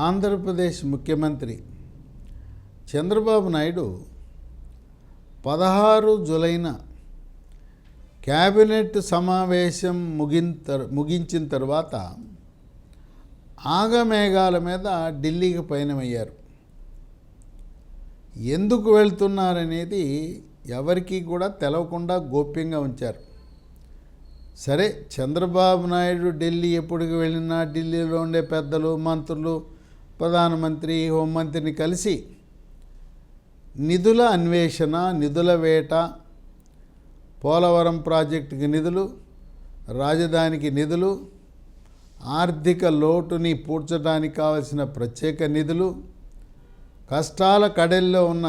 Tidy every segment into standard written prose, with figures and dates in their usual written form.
ఆంధ్రప్రదేశ్ ముఖ్యమంత్రి చంద్రబాబు నాయుడు 16 జూలైన క్యాబినెట్ సమావేశం ముగించిన తర్వాత ఆగమేఘాల మీద ఢిల్లీకి పయనమయ్యారు. ఎందుకు వెళ్తున్నారనేది ఎవరికీ కూడా తెలవకుండా గోప్యంగా ఉంచారు. సరే, చంద్రబాబు నాయుడు ఢిల్లీ ఎప్పటికి వెళ్ళినా ఢిల్లీలో ఉండే పెద్దలు, మంత్రులు, ప్రధానమంత్రి, హోంమంత్రిని కలిసి నిధుల అన్వేషణ, నిధుల వేట, పోలవరం ప్రాజెక్టుకి నిధులు, రాజధానికి నిధులు, ఆర్థిక లోటుని పూడ్చడానికి కావలసిన ప్రత్యేక నిధులు, కష్టాల కడల్లో ఉన్న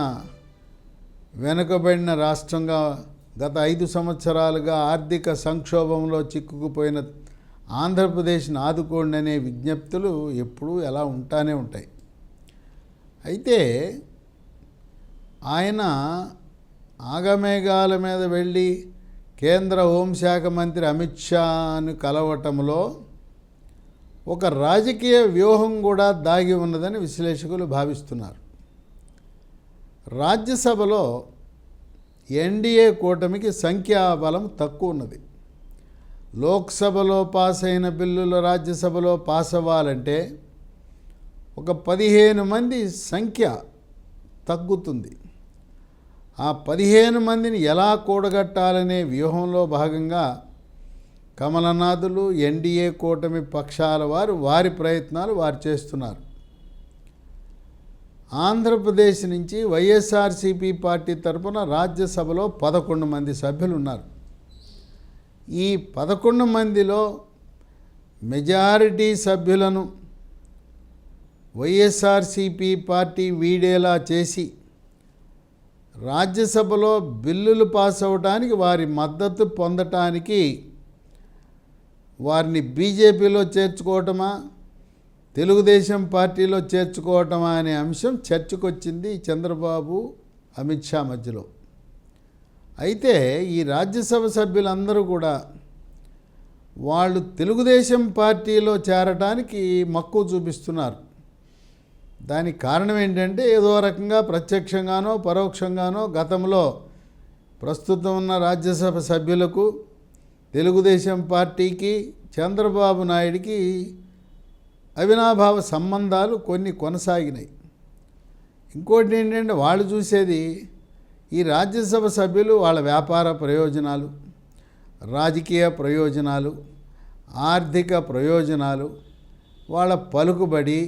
వెనుకబడిన రాష్ట్రంగా గత 5 సంవత్సరాలుగా ఆర్థిక సంక్షోభంలో చిక్కుకుపోయిన ఆంధ్రప్రదేశ్ని ఆదుకోండి అనే విజ్ఞప్తులు ఎప్పుడూ ఎలా ఉంటానే ఉంటాయి. అయితే ఆయన ఆగమేఘాల మీద వెళ్ళి కేంద్ర హోంశాఖ మంత్రి అమిత్ షాను కలవటంలో ఒక రాజకీయ వ్యూహం కూడా దాగి ఉన్నదని విశ్లేషకులు భావిస్తున్నారు. రాజ్యసభలో ఎన్డీఏ కూటమికి సంఖ్యాబలం తక్కువ ఉన్నది. లోక్సభలో పాస్ అయిన బిల్లులు రాజ్యసభలో పాస్ అవ్వాలంటే ఒక 15 మంది సంఖ్య తగ్గుతుంది. ఆ 15 మందిని ఎలా కూడగట్టాలనే వ్యూహంలో భాగంగా కమలనాథులు, ఎన్డీఏ కూటమి పక్షాల వారి ప్రయత్నాలు వారు చేస్తున్నారు. ఆంధ్రప్రదేశ్ నుంచి వైఎస్ఆర్సీపీ పార్టీ తరఫున రాజ్యసభలో 11 మంది సభ్యులు ఉన్నారు. ఈ 11 మందిలో మెజారిటీ సభ్యులను వైఎస్ఆర్సీపీ పార్టీ వీడేలా చేసి రాజ్యసభలో బిల్లులు పాస్ అవ్వడానికి, వారి మద్దతు పొందటానికి వారిని బీజేపీలో చేర్చుకోవటమా, తెలుగుదేశం పార్టీలో చేర్చుకోవటమా అనే అంశం చర్చకొచ్చింది చంద్రబాబు, అమిత్ షా మధ్యలో. అయితే ఈ రాజ్యసభ సభ్యులందరూ కూడా వాళ్ళు తెలుగుదేశం పార్టీలో చేరటానికి మక్కువ చూపిస్తున్నారు. దానికి కారణం ఏంటంటే, ఏదో రకంగా ప్రత్యక్షంగానో పరోక్షంగానో గతంలో ప్రస్తుతం ఉన్న రాజ్యసభ సభ్యులకు, తెలుగుదేశం పార్టీకి, చంద్రబాబు నాయుడికి అవినాభావ సంబంధాలు కొన్ని కొనసాగినాయి. ఇంకోటి ఏంటంటే, వాళ్ళు చూసేది ఈ రాజ్యసభ సభ్యులు వాళ్ళ వ్యాపార ప్రయోజనాలు, రాజకీయ ప్రయోజనాలు, ఆర్థిక ప్రయోజనాలు, వాళ్ళ పలుకుబడి,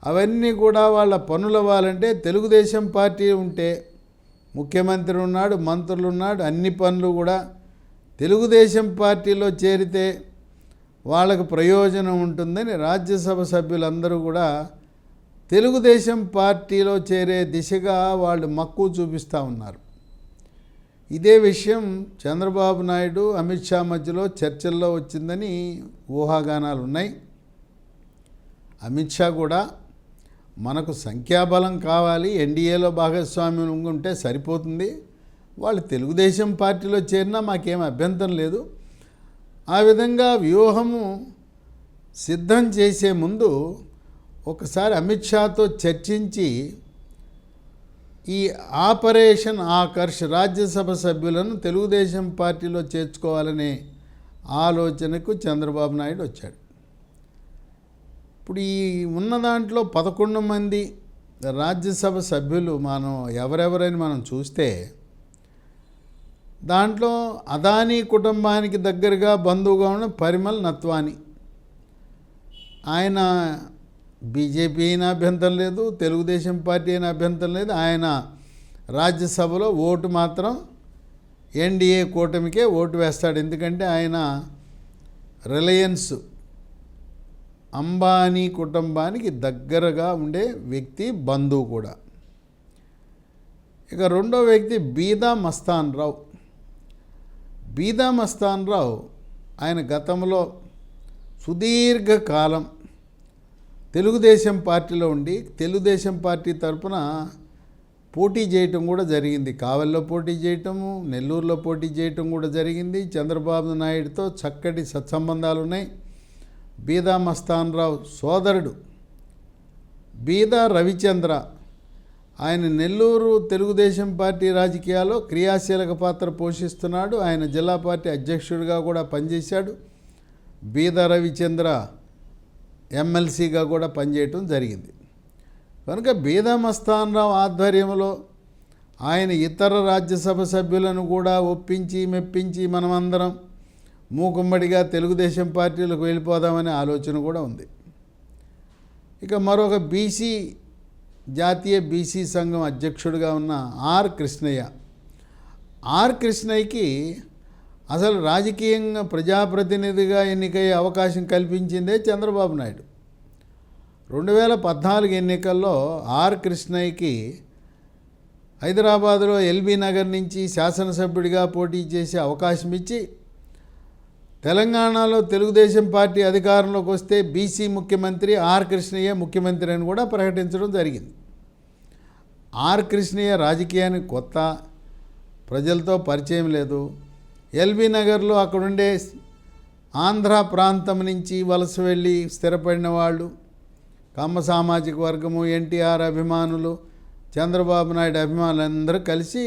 అవన్నీ కూడా వాళ్ళ పనులు అవ్వాలంటే తెలుగుదేశం పార్టీ ఉంటే, ముఖ్యమంత్రి ఉన్నాడు, మంత్రులు ఉన్నాడు, అన్ని పనులు కూడా తెలుగుదేశం పార్టీలో చేరితే వాళ్ళకు ప్రయోజనం ఉంటుందని రాజ్యసభ సభ్యులందరూ కూడా తెలుగుదేశం పార్టీలో చేరే దిశగా వాళ్ళు మక్కువ చూపిస్తూ ఉన్నారు. ఇదే విషయం చంద్రబాబు నాయుడు, అమిత్ షా మధ్యలో చర్చల్లో వచ్చిందని ఊహాగానాలు ఉన్నాయి. అమిత్ షా కూడా మనకు సంఖ్యాబలం కావాలి, ఎన్డీఏలో భాగస్వామ్యం ఉంటే సరిపోతుంది, వాళ్ళు తెలుగుదేశం పార్టీలో చేరినా మాకేం అభ్యంతరం లేదు, ఆ విధంగా వ్యూహము సిద్ధం చేసే ముందు ఒకసారి అమిత్ షాతో చర్చించి ఈ ఆపరేషన్ ఆకర్ష్ రాజ్యసభ సభ్యులను తెలుగుదేశం పార్టీలో చేర్చుకోవాలనే ఆలోచనకు చంద్రబాబు నాయుడు వచ్చాడు. ఇప్పుడు ఈ ఉన్న దాంట్లో 11 మంది రాజ్యసభ సభ్యులు మనం ఎవరెవరని మనం చూస్తే, దాంట్లో అదానీ కుటుంబానికి దగ్గరగా బంధువుగా ఉన్న పరిమల్ నత్వానీ, ఆయన బీజేపీ అయినా అభ్యంతరం లేదు, తెలుగుదేశం పార్టీ అయినా అభ్యంతరం లేదు, ఆయన రాజ్యసభలో ఓటు మాత్రం ఎన్డీఏ కూటమికే ఓటు వేస్తాడు. ఎందుకంటే ఆయన రిలయన్స్ అంబానీ కుటుంబానికి దగ్గరగా ఉండే వ్యక్తి, బంధువు కూడా. ఇక రెండో వ్యక్తి బీదా మస్తాన్ రావు. బీదా మస్తాన్ రావు ఆయన గతంలో సుదీర్ఘకాలం తెలుగుదేశం పార్టీలో ఉండి తెలుగుదేశం పార్టీ తరఫున పోటీ చేయటం కూడా జరిగింది. కావలిలో పోటీ చేయటము, నెల్లూరులో పోటీ చేయటం కూడా జరిగింది. చంద్రబాబు నాయుడుతో చక్కటి సత్సంబంధాలు ఉన్నాయి. బీదా మస్తాన్ రావు సోదరుడు బీదా రవిచంద్ర, ఆయన నెల్లూరు తెలుగుదేశం పార్టీ రాజకీయాల్లో క్రియాశీలక పాత్ర పోషిస్తున్నాడు. ఆయన జిల్లా పార్టీ అధ్యక్షుడిగా కూడా పనిచేశాడు. బీదా రవిచంద్ర ఎమ్మెల్సీగా కూడా పనిచేయటం జరిగింది. కనుక బీదా మస్తాన్ రావు ఆధ్వర్యంలో ఆయన ఇతర రాజ్యసభ సభ్యులను కూడా ఒప్పించి మెప్పించి మనమందరం మూకుమ్మడిగా తెలుగుదేశం పార్టీలకు వెళ్ళిపోదామనే ఆలోచన కూడా ఉంది. ఇక మరొక జాతీయ బీసీ సంఘం అధ్యక్షుడిగా ఉన్న ఆర్ కృష్ణయ్యకి అసలు రాజకీయంగా ప్రజాప్రతినిధిగా ఎన్నికయ్యే అవకాశం కల్పించిందే చంద్రబాబు నాయుడు. 2014 ఎన్నికల్లో ఆర్ కృష్ణయ్యకి హైదరాబాదులో ఎల్బీ నగర్ నుంచి శాసనసభ్యుడిగా పోటీ చేసే అవకాశం ఇచ్చి తెలంగాణలో తెలుగుదేశం పార్టీ అధికారంలోకి వస్తే బీసీ ముఖ్యమంత్రి ఆర్ కృష్ణయ్య ముఖ్యమంత్రి అని కూడా ప్రకటించడం జరిగింది. ఆర్ కృష్ణయ్య రాజకీయానికి కొత్త, ప్రజలతో పరిచయం లేదు. ఎల్బీ నగర్లో అక్కడుండే ఆంధ్ర ప్రాంతం నుంచి వలస వెళ్ళి స్థిరపడిన వాళ్ళు, కమ్మ సామాజిక వర్గము, ఎన్టీఆర్ అభిమానులు, చంద్రబాబు నాయుడు అభిమానులందరూ కలిసి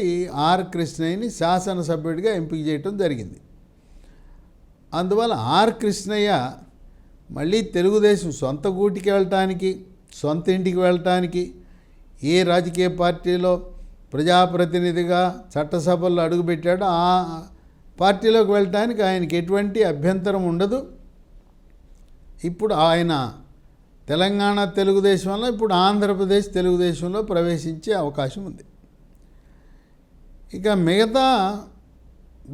ఆర్ కృష్ణయ్యని శాసనసభ్యుడిగా ఎంపిక చేయటం జరిగింది. అందువల్ల ఆర్ కృష్ణయ్య మళ్ళీ తెలుగుదేశం సొంత గూటికి వెళ్ళటానికి, సొంత ఇంటికి వెళ్ళటానికి, ఏ రాజకీయ పార్టీలో ప్రజాప్రతినిధిగా చట్టసభల్లో అడుగుపెట్టాడో ఆ పార్టీలోకి వెళ్ళటానికి ఆయనకి ఎటువంటి అభ్యంతరం ఉండదు. ఇప్పుడు ఆయన తెలంగాణ తెలుగుదేశంలో, ఇప్పుడు ఆంధ్రప్రదేశ్ తెలుగుదేశంలో ప్రవేశించే అవకాశం ఉంది. ఇక మిగతా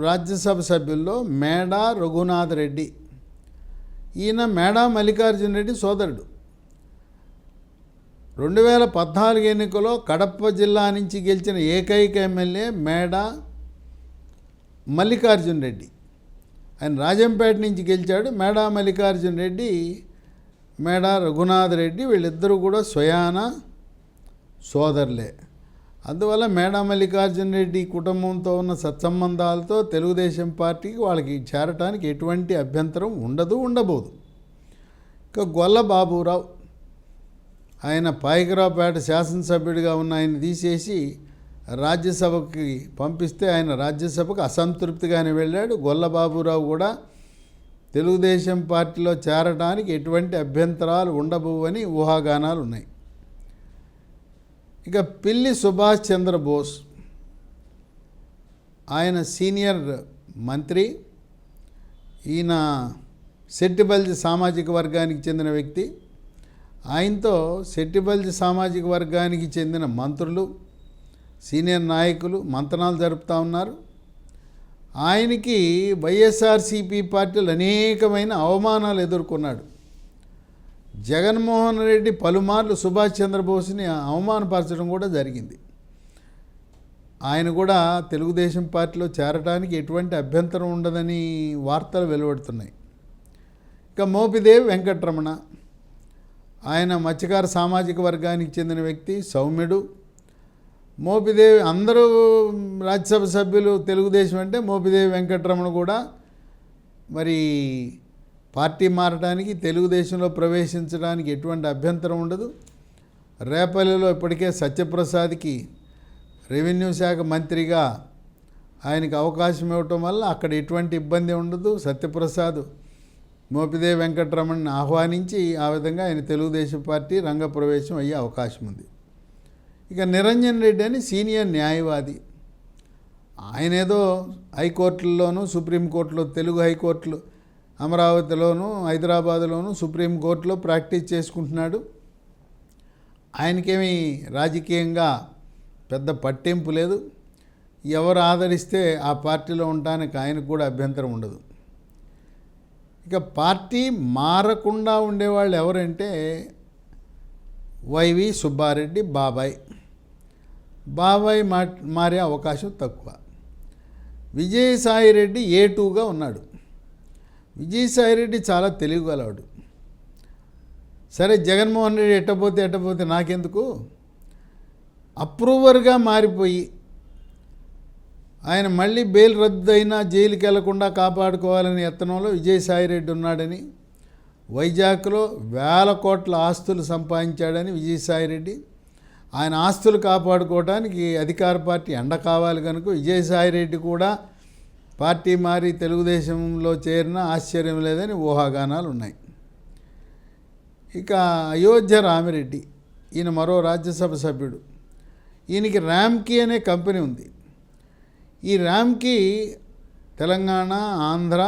రాజ్యసభ సభ్యుల్లో మేడా రఘునాథ్ రెడ్డి, ఈయన మేడా మల్లికార్జున రెడ్డి సోదరుడు. 2014 ఎన్నికలో కడప జిల్లా నుంచి గెలిచిన ఏకైక ఎమ్మెల్యే మేడా మల్లికార్జున రెడ్డి. ఆయన రాజంపేట నుంచి గెలిచాడు. మేడా మల్లికార్జున రెడ్డి, మేడా రఘునాథ్ రెడ్డి వీళ్ళిద్దరూ కూడా స్వయాన సోదరులే. అందువల్ల మేడా మల్లికార్జున రెడ్డి కుటుంబంతో ఉన్న సత్సంబంధాలతో తెలుగుదేశం పార్టీకి వాళ్ళకి చేరటానికి ఎటువంటి అభ్యంతరం ఉండబోదు. ఇక గొల్ల బాబురావు, ఆయన పాయకరావుపేట శాసనసభ్యుడిగా ఉన్న ఆయన తీసేసి రాజ్యసభకి పంపిస్తే ఆయన రాజ్యసభకు అసంతృప్తిగానే వెళ్ళాడు. గొల్ల బాబురావు కూడా తెలుగుదేశం పార్టీలో చేరడానికి ఎటువంటి అభ్యంతరాలు ఉండబోవని ఊహాగానాలు ఉన్నాయి. ఇక పిల్లి సుభాష్ చంద్రబోస్, ఆయన సీనియర్ మంత్రి. ఈయన సెట్టిబల్జి సామాజిక వర్గానికి చెందిన వ్యక్తి. ఆయనతో సెట్టిబల్జి సామాజిక వర్గానికి చెందిన మంత్రులు, సీనియర్ నాయకులు మంతనాలు జరుపుతూ ఉన్నారు. ఆయనకి వైఎస్ఆర్సీపీ పార్టీలు అనేకమైన అవమానాలు ఎదుర్కొన్నాడు. జగన్మోహన్ రెడ్డి పలుమార్లు సుభాష్ చంద్రబోస్ని అవమానపరచడం కూడా జరిగింది. ఆయన కూడా తెలుగుదేశం పార్టీలో చేరడానికి ఎటువంటి అభ్యంతరం ఉండదని వార్తలు వెలువడుతున్నాయి. ఇక మోపిదేవి వెంకటరమణ, ఆయన మత్స్యకార సామాజిక వర్గానికి చెందిన వ్యక్తి, సౌమ్యుడు. మోపిదేవి, అందరూ రాజ్యసభ సభ్యులు తెలుగుదేశం అంటే మోపిదేవి వెంకటరమణ కూడా మరి పార్టీ మారడానికి, తెలుగుదేశంలో ప్రవేశించడానికి ఎటువంటి అభ్యంతరం ఉండదు. రేపల్లిలో ఇప్పటికే సత్యప్రసాద్కి రెవెన్యూ శాఖ మంత్రిగా ఆయనకు అవకాశం ఇవ్వటం వల్ల అక్కడ ఎటువంటి ఇబ్బంది ఉండదు. సత్యప్రసాద్ మోపిదేవి వెంకటరమణని ఆహ్వానించి ఆ విధంగా ఆయన తెలుగుదేశం పార్టీ రంగప్రవేశం అయ్యే అవకాశం ఉంది. ఇక నిరంజన్ రెడ్డి అని సీనియర్ న్యాయవాది. ఆయన ఏదో హైకోర్టుల్లోనూ, సుప్రీంకోర్టులో, తెలుగు హైకోర్టులు అమరావతిలోను, హైదరాబాదులోను, సుప్రీంకోర్టులో ప్రాక్టీస్ చేసుకుంటున్నాడు. ఆయనకేమీ రాజకీయంగా పెద్ద పట్టింపు లేదు. ఎవరు ఆదరిస్తే ఆ పార్టీలో ఉండడానికి ఆయనకు కూడా అభ్యంతరం ఉండదు. ఇక పార్టీ మారకుండా ఉండేవాళ్ళు ఎవరంటే వైవి సుబ్బారెడ్డి బాబాయ్ మారే అవకాశం తక్కువ. విజయసాయిరెడ్డి A2గా ఉన్నాడు. విజయసాయిరెడ్డి చాలా తెలివిగలవాడు. సరే, జగన్మోహన్ రెడ్డి ఎట్టపోతే నాకెందుకు, అప్రూవర్గా మారిపోయి ఆయన మళ్ళీ బెయిల్ రద్దు అయినా జైలుకి వెళ్లకుండా కాపాడుకోవాలని యత్నంలో విజయసాయిరెడ్డి ఉన్నాడని వైజాగ్లో వేల కోట్ల ఆస్తులు సంపాదించాడని విజయసాయిరెడ్డి. ఆయన ఆస్తులు కాపాడుకోవడానికి అధికార పార్టీ అండ కావాలి కనుక విజయసాయిరెడ్డి కూడా పార్టీ మారి తెలుగుదేశంలో చేరిన ఆశ్చర్యం లేదని ఊహాగానాలు ఉన్నాయి. ఇక అయోధ్య రామిరెడ్డి, ఈయన మరో రాజ్యసభ సభ్యుడు. ఈయనకి ర్యామ్కీ అనే కంపెనీ ఉంది. ఈ ర్యామ్కీ తెలంగాణ, ఆంధ్ర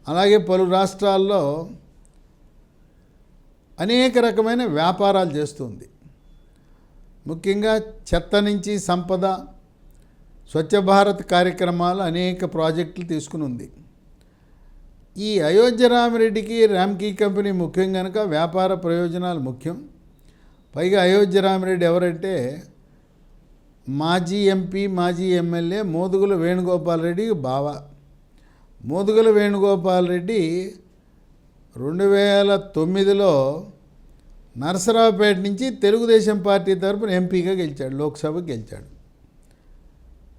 అలాగే పలు రాష్ట్రాల్లో అనేక రకమైన వ్యాపారాలు చేస్తుంది. ముఖ్యంగా చెత్త నుంచి సంపద, స్వచ్ఛ భారత్ కార్యక్రమాలు అనేక ప్రాజెక్టులు తీసుకుని ఉంది. ఈ అయోధ్య రామిరెడ్డికి ర్యామ్కీ కంపెనీ ముఖ్యం కనుక వ్యాపార ప్రయోజనాలు ముఖ్యం. పైగా అయోధ్య రామిరెడ్డి ఎవరంటే మాజీ ఎంపీ, మాజీ ఎమ్మెల్యే మోదుగుల వేణుగోపాల్ రెడ్డి బావ. మోదుగుల వేణుగోపాల్ రెడ్డి 2009లో నరసరావుపేట నుంచి తెలుగుదేశం పార్టీ తరపున ఎంపీగా గెలిచాడు, లోక్సభకు గెలిచాడు.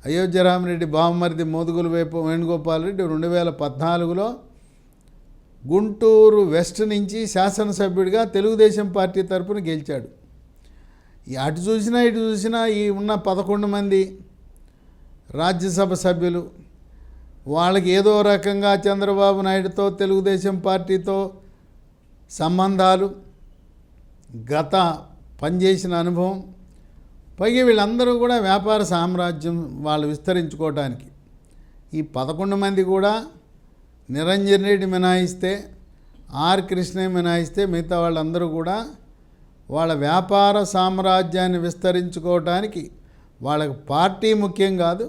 అయోధ్య రామిరెడ్డి బావమరిది మోదుగుల వేణుగోపాల్ రెడ్డి 2014లో గుంటూరు వెస్ట్ నుంచి శాసనసభ్యుడిగా తెలుగుదేశం పార్టీ తరపున గెలిచాడు. అటు చూసినా ఇటు చూసినా ఈ ఉన్న 11 మంది రాజ్యసభ సభ్యులు వాళ్ళకి ఏదో రకంగా చంద్రబాబు నాయుడుతో, తెలుగుదేశం పార్టీతో సంబంధాలు, గత పనిచేసిన అనుభవం, పైగా వీళ్ళందరూ కూడా వ్యాపార సామ్రాజ్యం వాళ్ళు విస్తరించుకోవడానికి. ఈ 11 మంది కూడా నిరంజన్ రెడ్డి మినహాయిస్తే, ఆర్ కృష్ణయ్య మినహాయిస్తే మిగతా వాళ్ళందరూ కూడా వాళ్ళ వ్యాపార సామ్రాజ్యాన్ని విస్తరించుకోవటానికి వాళ్ళకి పార్టీ ముఖ్యం కాదు,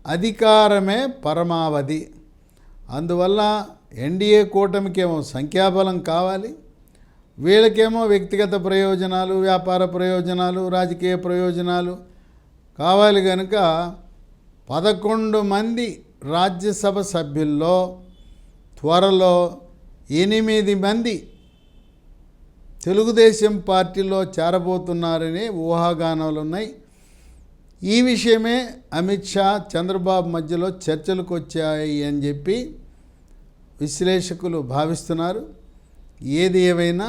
అధికారమే పరమావధి. అందువల్ల ఎన్డీఏ కూటమికేమో సంఖ్యాబలం కావాలి, వీళ్ళకేమో వ్యక్తిగత ప్రయోజనాలు, వ్యాపార ప్రయోజనాలు, రాజకీయ ప్రయోజనాలు కావాలి. కనుక 11 మంది రాజ్యసభ సభ్యుల్లో త్వరలో 8 మంది తెలుగుదేశం పార్టీలో చేరబోతున్నారనే ఊహాగానాలు ఉన్నాయి. ఈ విషయమే అమిత్ షా, చంద్రబాబు మధ్యలో చర్చలకు వచ్చాయి అని చెప్పి విశ్లేషకులు భావిస్తున్నారు. ఏది ఏవైనా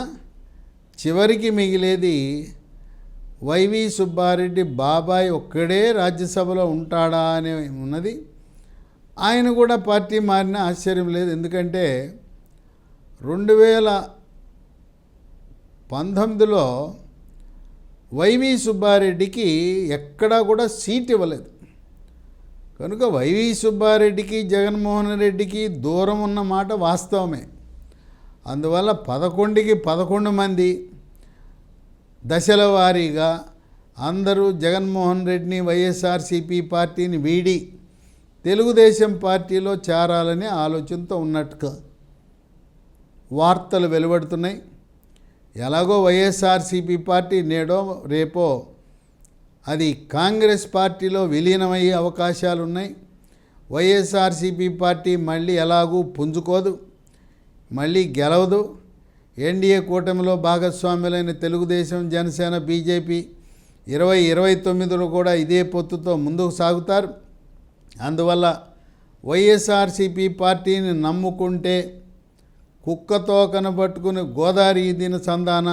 చివరికి మిగిలేది వైవి సుబ్బారెడ్డి బాబాయ్ ఒక్కడే రాజ్యసభలో ఉంటాడా అని ఉన్నది. ఆయన కూడా పార్టీ మారిన ఆశ్చర్యం లేదు. ఎందుకంటే 2019లో వైవి సుబ్బారెడ్డికి ఎక్కడా కూడా సీట్ ఇవ్వలేదు. కనుక వైవి సుబ్బారెడ్డికి, జగన్మోహన్ రెడ్డికి దూరం ఉన్న మాట వాస్తవమే. అందువల్ల 11కి 11 మంది దశల వారీగా అందరూ జగన్మోహన్ రెడ్డిని, వైఎస్ఆర్సీపీ పార్టీని వీడి తెలుగుదేశం పార్టీలో చేరాలనే ఆలోచనతో ఉన్నట్టుగా వార్తలు వెలువడుతున్నాయి. ఎలాగో వైఎస్ఆర్సీపీ పార్టీ నేడో రేపో అది కాంగ్రెస్ పార్టీలో విలీనమయ్యే అవకాశాలు ఉన్నాయి. వైఎస్ఆర్సీపీ పార్టీ మళ్ళీ ఎలాగూ పుంజుకోదు, మళ్ళీ గెలవదు. ఎన్డీఏ కూటమిలో భాగస్వాములైన తెలుగుదేశం, జనసేన, బీజేపీ 2029లో కూడా ఇదే పొత్తుతో ముందుకు సాగుతారు. అందువల్ల వైఎస్ఆర్సీపీ పార్టీని నమ్ముకుంటే కుక్కతో కనబట్టుకుని గోదావరి ఈదిన సంధాన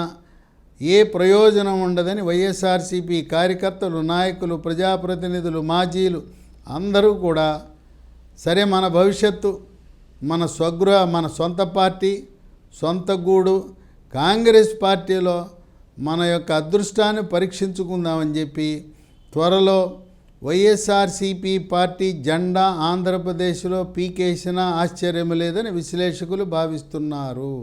ఏ ప్రయోజనం ఉండదని వైఎస్ఆర్సీపీ కార్యకర్తలు, నాయకులు, ప్రజాప్రతినిధులు, మాజీలు అందరూ కూడా సరే మన భవిష్యత్తు, మన స్వగృహ, మన సొంత పార్టీ, సొంత గూడు కాంగ్రెస్ పార్టీలో మన యొక్క అదృష్టాన్ని పరీక్షించుకుందామని చెప్పి త్వరలో వైఎస్ఆర్సీపీ పార్టీ జెండా ఆంధ్రప్రదేశ్లో పీకేసినా ఆశ్చర్యం లేదని విశ్లేషకులు భావిస్తున్నారు.